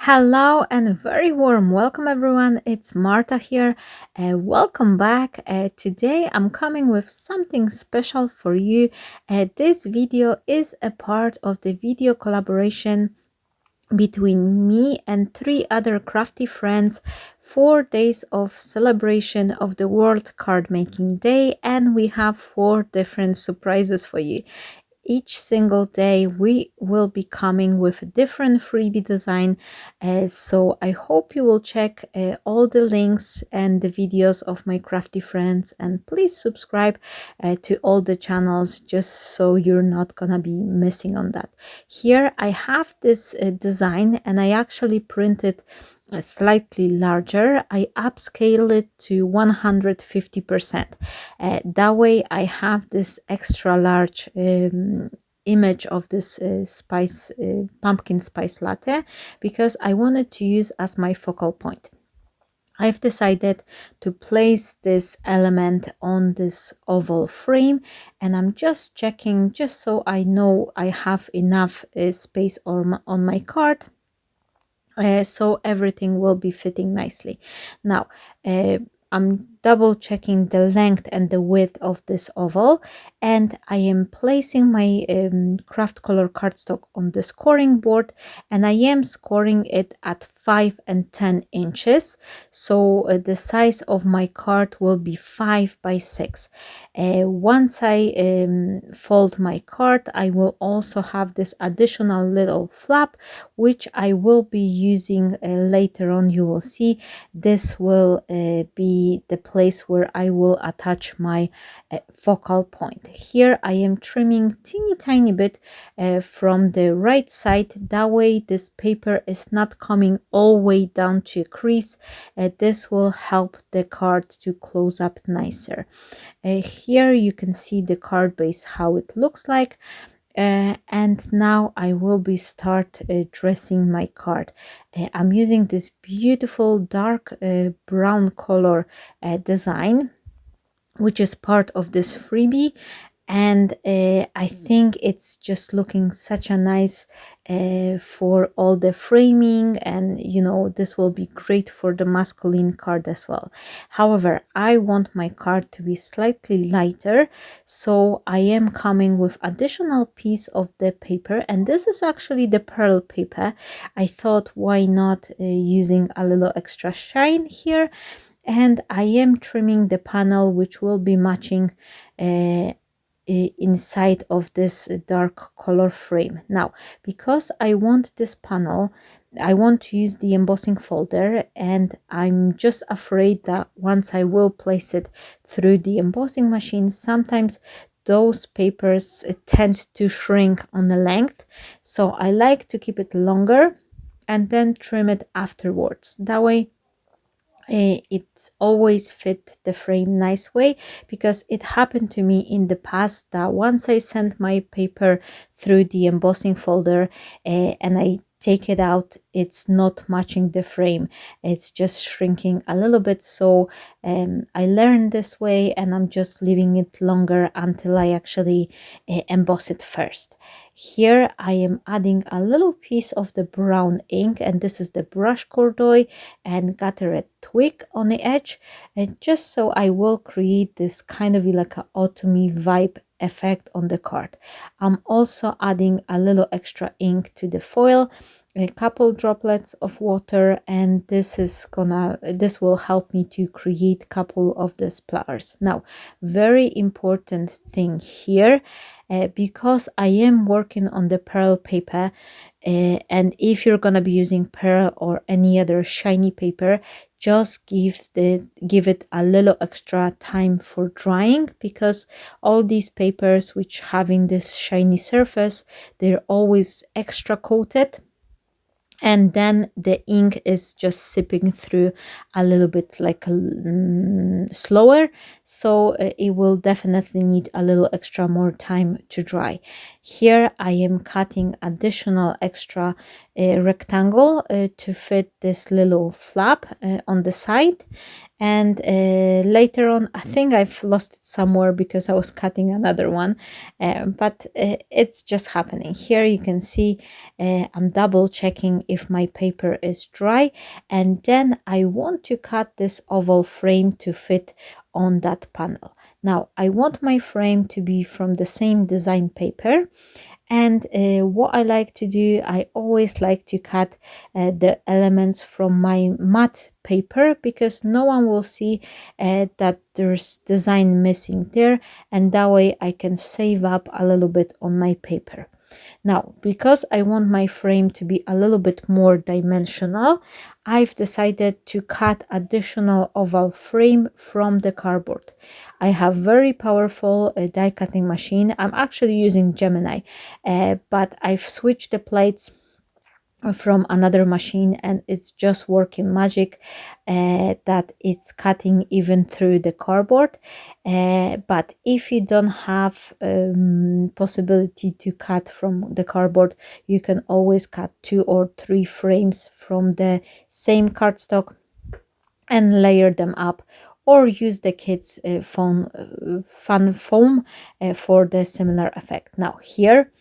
Hello and a very warm welcome everyone. It's Marta here. Welcome back. Today I'm coming with something special for you. This video is a part of the video collaboration between me and 3 other crafty friends. 4 days of celebration of the World Card Making Day, and we have 4 different surprises for you. Each single day we will be coming with a different freebie design, so I hope you will check all the links and the videos of my crafty friends, and please subscribe to all the channels just so you're not gonna be missing on that. Here I have this design, and I actually printed slightly larger. I upscale it to 150%. That way I have this extra large image of this pumpkin spice latte, because I wanted to use as my focal point. I've decided to place this element on this oval frame, and I'm just checking just so I know I have enough space on my card, so everything will be fitting nicely. Now I'm double checking the length and the width of this oval, and I am placing my craft color cardstock on the scoring board, and I am scoring it at 5 and 10 inches. So the size of my card will be 5 by 6. Once I fold my card, I will also have this additional little flap, which I will be using later on. You will see this will be the place where I will attach my focal point. Here I am trimming teeny tiny bit from the right side. That way this paper is not coming all the way down to a crease. This will help the card to close up nicer. Here you can see the card base, how it looks like. And now I will be start dressing my card. I'm using this beautiful dark brown color design, which is part of this freebie, and I think it's just looking such a nice for all the framing, and you know, this will be great for the masculine card as well. However, I want my card to be slightly lighter, so I am coming with additional piece of the paper, and this is actually the pearl paper. I thought, why not using a little extra shine here, and I am trimming the panel which will be matching inside of this dark color frame. Now, because I want this panel, I want to use the embossing folder, and I'm just afraid that once I will place it through the embossing machine, sometimes those papers tend to shrink on the length, so I like to keep it longer and then trim it afterwards. That way it's always fit the frame nice way, because it happened to me in the past that once I sent my paper through the embossing folder and I take it out, it's not matching the frame, it's just shrinking a little bit. So I learned this way, and I'm just leaving it longer until I actually emboss it first. Here I am adding a little piece of the brown ink, and this is the brush corduroy, and got a red twig on the edge, just so I will create this kind of like a autumny vibe effect on the card. I'm also adding a little extra ink to the foil, a couple droplets of water, and this will help me to create a couple of these flowers. Now, very important thing here, because I am working on the pearl paper, and if you're gonna be using pearl or any other shiny paper, just give it a little extra time for drying, because all these papers which having this shiny surface, they're always extra coated, and then the ink is just sipping through a little bit like slower, so it will definitely need a little extra more time to dry. Here I am cutting additional extra rectangle to fit this little flap on the side. And later on, I think I've lost it somewhere because I was cutting another one, but it's just happening. Here you can see I'm double checking if my paper is dry, and then I want to cut this oval frame to fit on that panel. Now I want my frame to be from the same design paper. And what I like to do, I always like to cut the elements from my matte paper, because no one will see that there's design missing there, and that way I can save up a little bit on my paper. Now, because I want my frame to be a little bit more dimensional, I've decided to cut additional oval frame from the cardboard. I have very powerful die cutting machine. I'm actually using Gemini, but I've switched the plates from another machine, and it's just working magic that it's cutting even through the cardboard. But if you don't have possibility to cut from the cardboard, you can always cut 2 or 3 frames from the same cardstock and layer them up, or use the kids fun foam for the similar effect. Now here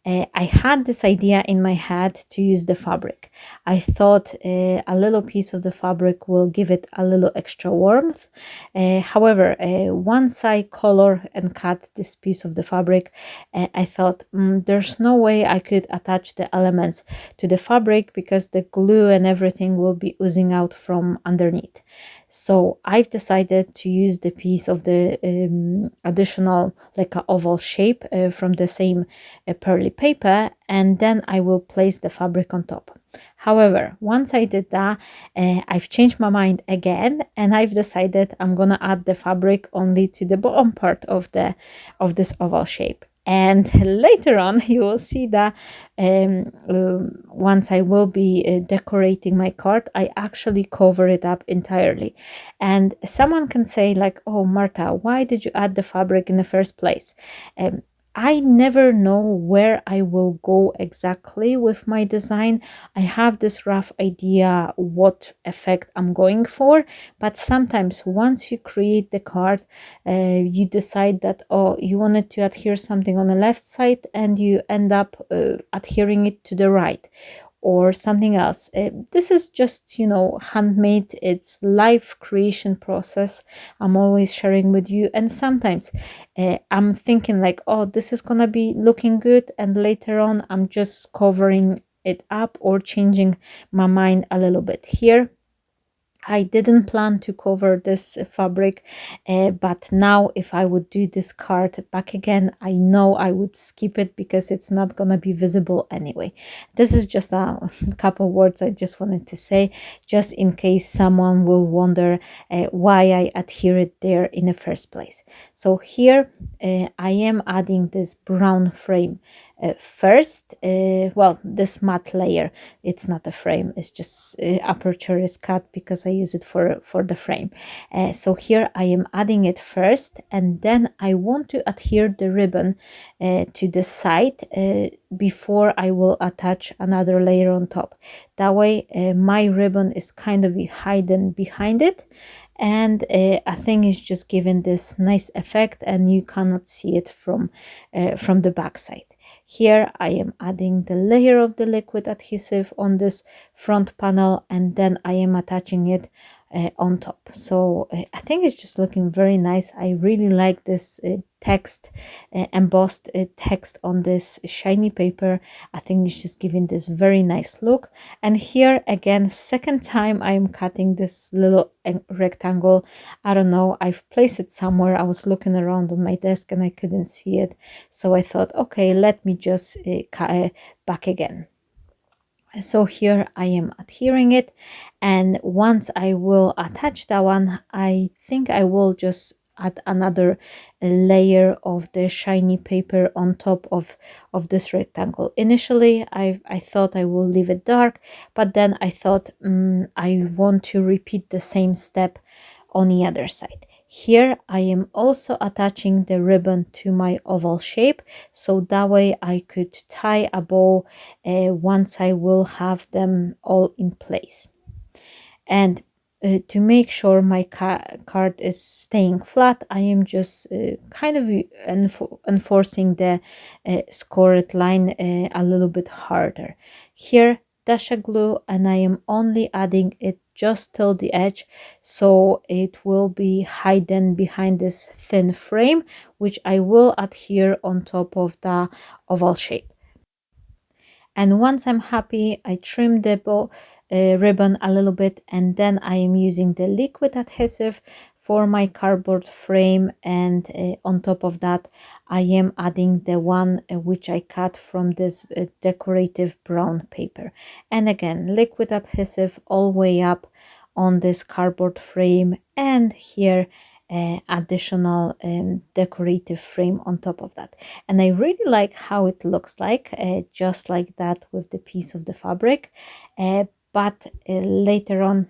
I had this idea in my head to use the fabric. I thought a little piece of the fabric will give it a little extra warmth. However, once I color and cut this piece of the fabric, I thought there's no way I could attach the elements to the fabric, because the glue and everything will be oozing out from underneath. So I've decided to use the piece of the additional, like an oval shape from the same pearly paper, and then I will place the fabric on top. However, once I did that, I've changed my mind again, and I've decided I'm gonna add the fabric only to the bottom part of this oval shape. And later on you will see that once I will be decorating my card, I actually cover it up entirely. And someone can say like, oh Marta, why did you add the fabric in the first place? I never know where I will go exactly with my design. I have this rough idea what effect I'm going for, but sometimes once you create the card, you decide that, oh, you wanted to adhere something on the left side, and you end up adhering it to the right, or something else. This is just, you know, handmade. It's live creation process I'm always sharing with you. And sometimes I'm thinking like, oh, this is gonna be looking good, and later on I'm just covering it up or changing my mind a little bit. Here I didn't plan to cover this fabric, but now if I would do this card back again, I know I would skip it because it's not gonna be visible anyway. This is just a couple words I just wanted to say, just in case someone will wonder why I adhere it there in the first place. So here I am adding this brown frame first. Well, this matte layer, it's not a frame, it's just aperture is cut because I use it for the frame. So here I am adding it first, and then I want to adhere the ribbon to the side before I will attach another layer on top. That way my ribbon is kind of hidden behind it, and I think it's just giving this nice effect, and you cannot see it from the back side. Here I am adding the layer of the liquid adhesive on this front panel, and then I am attaching it on top. So I think it's just looking very nice. I really like this text, embossed text on this shiny paper. I think it's just giving this very nice look. And here again, second time I am cutting this little rectangle. I don't know, I've placed it somewhere. I was looking around on my desk and I couldn't see it, so I thought, okay, let me just cut back again. So here I am adhering it, and once I will attach that one, I think I will just add another layer of the shiny paper on top of this rectangle. Initially I thought I will leave it dark, but then I thought I want to repeat the same step on the other side. Here I am also attaching the ribbon to my oval shape, so that way I could tie a bow once I will have them all in place. And to make sure my card is staying flat, I am just kind of enforcing the scored line a little bit harder. Here, Dasha glue, and I am only adding it just till the edge, so it will be hidden behind this thin frame, which I will adhere on top of the oval shape. And once I'm happy, I trim the ribbon a little bit, and then I am using the liquid adhesive for my cardboard frame, and on top of that I am adding the one which I cut from this decorative brown paper. And again, liquid adhesive all the way up on this cardboard frame, and here additional decorative frame on top of that. And I really like how it looks like, just like that with the piece of the fabric. But later on,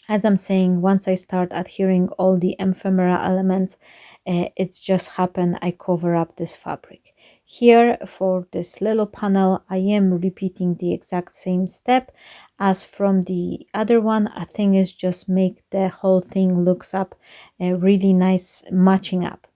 as I'm saying, once I start adhering all the ephemera elements, it's just happen I cover up this fabric. Here for this little panel, I am repeating the exact same step as from the other one. I think is just make the whole thing looks up really nice, matching up.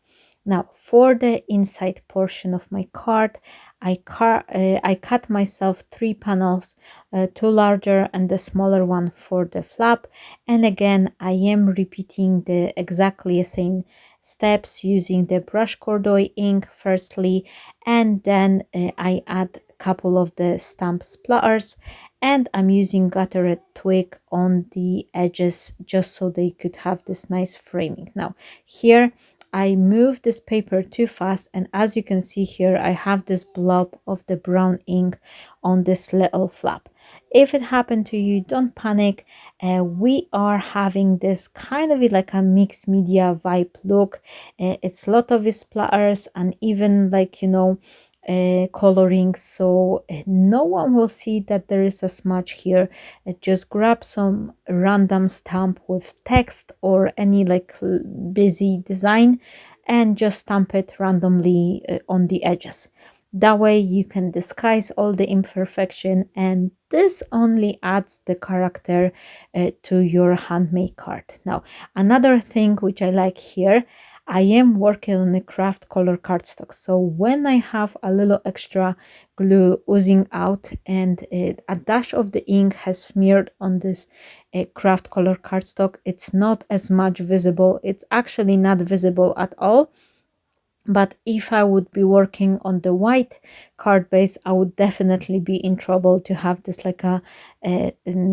Now for the inside portion of my card, I cut myself 3 panels, 2 larger and the smaller one for the flap. And again, I am repeating the exactly same steps using the brush corduroy ink firstly, and then I add a couple of the stamp splatters, and I'm using guttered twig on the edges just so they could have this nice framing. Now here I moved this paper too fast, and as you can see here, I have this blob of the brown ink on this little flap. If it happened to you, don't panic. We are having this kind of like a mixed media vibe look. It's a lot of splatters and even like, you know, coloring, so no one will see that there is a smudge here. Just grab some random stamp with text or any like busy design and just stamp it randomly on the edges. That way you can disguise all the imperfection, and this only adds the character to your handmade card. Now another thing which I like here, I am working on a craft color cardstock, so when I have a little extra glue oozing out and a dash of the ink has smeared on this craft color cardstock, it's not as much visible. It's actually not visible at all. But if I would be working on the white card base, I would definitely be in trouble to have this like a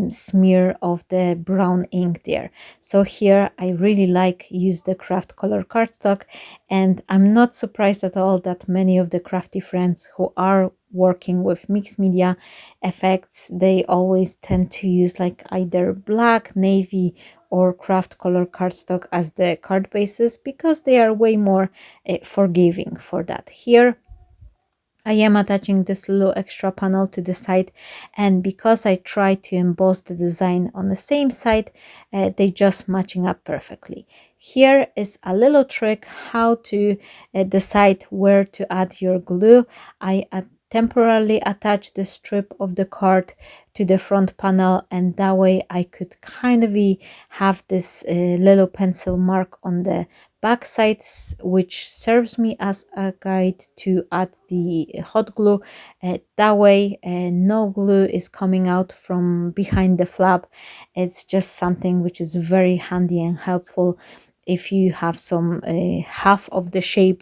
smear of the brown ink there. So here I really like use the craft color cardstock, and I'm not surprised at all that many of the crafty friends who are working with mixed media effects, they always tend to use like either black, navy, or craft color cardstock as the card bases, because they are way more forgiving for that. Here I am attaching this little extra panel to the side, and because I try to emboss the design on the same side, they just matching up perfectly. Here is a little trick how to decide where to add your glue. I temporarily attach the strip of the card to the front panel, and that way I could kind of have this little pencil mark on the back sides, which serves me as a guide to add the hot glue. That way no glue is coming out from behind the flap. It's just something which is very handy and helpful if you have some half of the shape,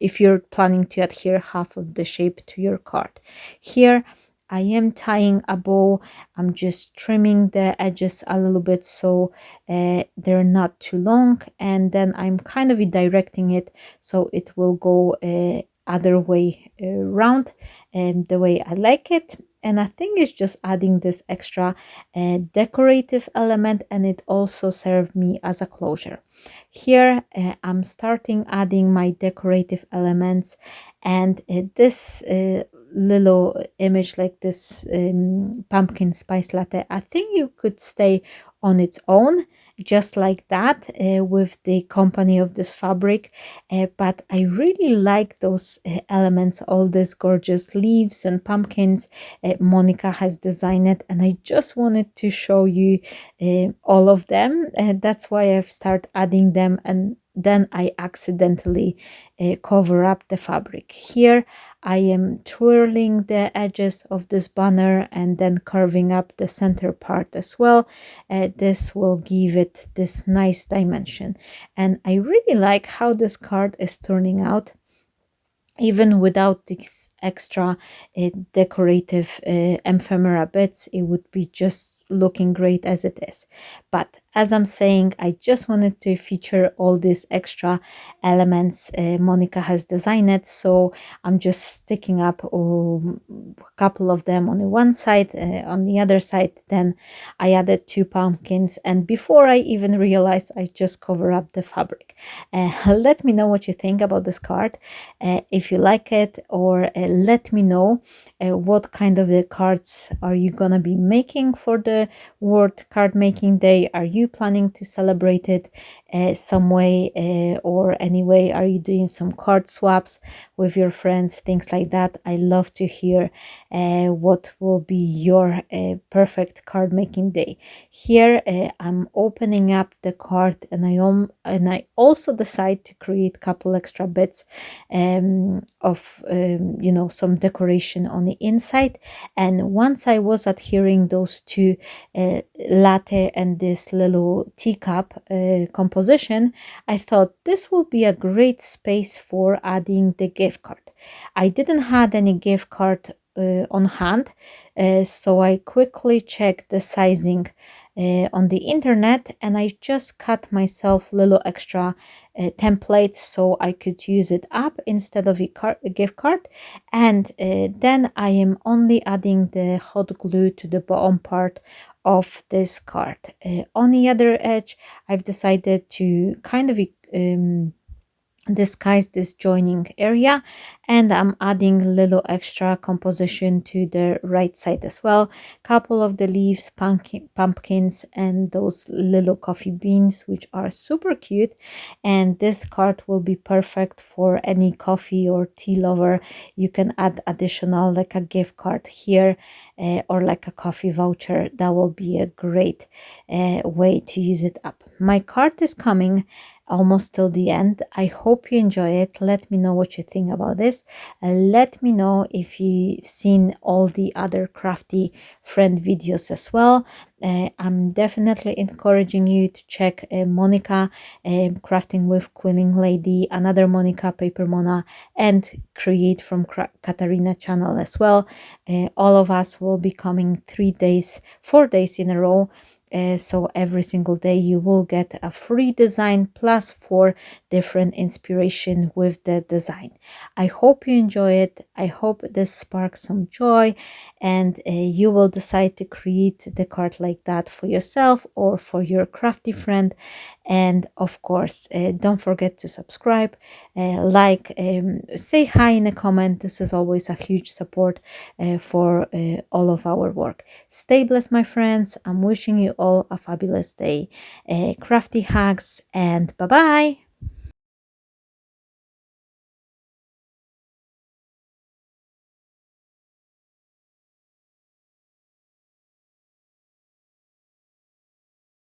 if you're planning to adhere half of the shape to your card. Here I am tying a bow. I'm just trimming the edges a little bit so they're not too long, and then I'm kind of directing it so it will go other way round, and the way I like it. And I think it's just adding this extra decorative element, and it also served me as a closure. Here I'm starting adding my decorative elements, and this little image like this pumpkin spice latte, I think you could stay on its own, just like that, with the company of this fabric. But I really like those elements, all these gorgeous leaves and pumpkins Monica has designed it, and I just wanted to show you all of them. That's why I've started adding them, and then I accidentally cover up the fabric. Here I am twirling the edges of this banner and then curving up the center part as well. This will give it this nice dimension, and I really like how this card is turning out even without these extra decorative ephemera bits. It would be just looking great as it is. But as I'm saying, I just wanted to feature all these extra elements Monica has designed, so I'm just sticking up a couple of them on the one side. On the other side, then I added 2 pumpkins, and before I even realized, I just cover up the fabric. Let me know what you think about this card, if you like it, or let me know what kind of cards are you gonna be making for the World Card Making Day. Are you planning to celebrate it some way, or anyway, are you doing some card swaps with your friends, things like that? I love to hear what will be your perfect card making day. Here I'm opening up the card, and I also decide to create a couple extra bits of you know, some decoration on the inside. And once I was adhering those 2 latte and this little teacup composition, I thought this will be a great space for adding the gift card. I didn't have any gift card on hand, so I quickly checked the sizing on the internet, and I just cut myself little extra templates so I could use it up instead of a gift card. And then I am only adding the hot glue to the bottom part of this card. On the other edge, I've decided to kind of disguise this joining area, and I'm adding little extra composition to the right side as well. Couple of the leaves, pumpkins, and those little coffee beans, which are super cute. And this card will be perfect for any coffee or tea lover. You can add additional, like a gift card here, or like a coffee voucher. That will be a great way to use it up. My card is coming almost till the end. I hope you enjoy it. Let me know what you think about this. Let me know if you've seen all the other crafty friend videos as well. I'm definitely encouraging you to check Monica, Crafting with Quilling Lady, another Monica, Paper Mona, and Create from Katarina channel as well. All of us will be coming 4 days in a row. So every single day you will get a free design plus 4 different inspiration with the design. I hope you enjoy it. I hope this sparks some joy, and you will decide to create the card like that for yourself or for your crafty friend. And of course, don't forget to subscribe, like, say hi in a comment. This is always a huge support for all of our work. Stay blessed, my friends. I'm wishing you all a fabulous day. Crafty hugs, and bye bye.